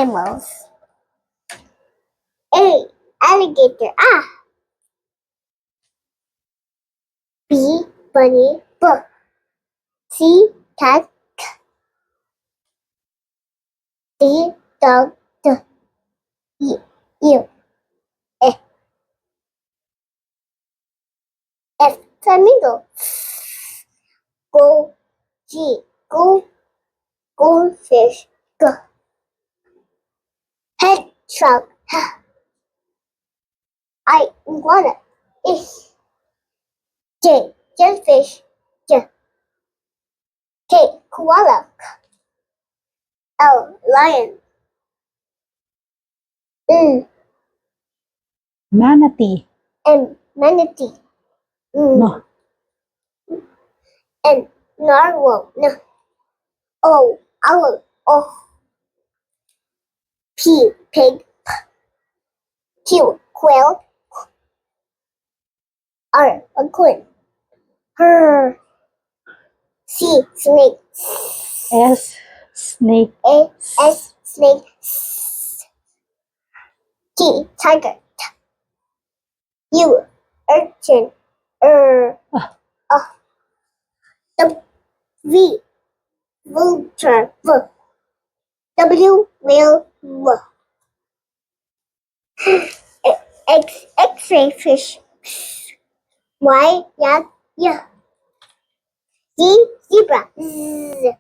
animals. A. Alligator. B. Bunny. B. C. Cat. D. Dog. D. E. Eel. F. F. Flamingo. Go. G. Go. Goldfish. G. Hedgehog. H. I. Iguana. I. J. Jellyfish. J. K. Koala. L. Lion. N. Manatee. M. Manatee. No. N. Narwhal. N. O. Owl. O. P. Pig. P. Q. Quail. R. Raccoon. R. C. Snake. S. Snake. A. S. Snake. T. Tiger. U. Urchin. V. Vulture. V. W. Whale. W. X. X-ray fish. Y. Yak. Y. Z. Zebra. Z.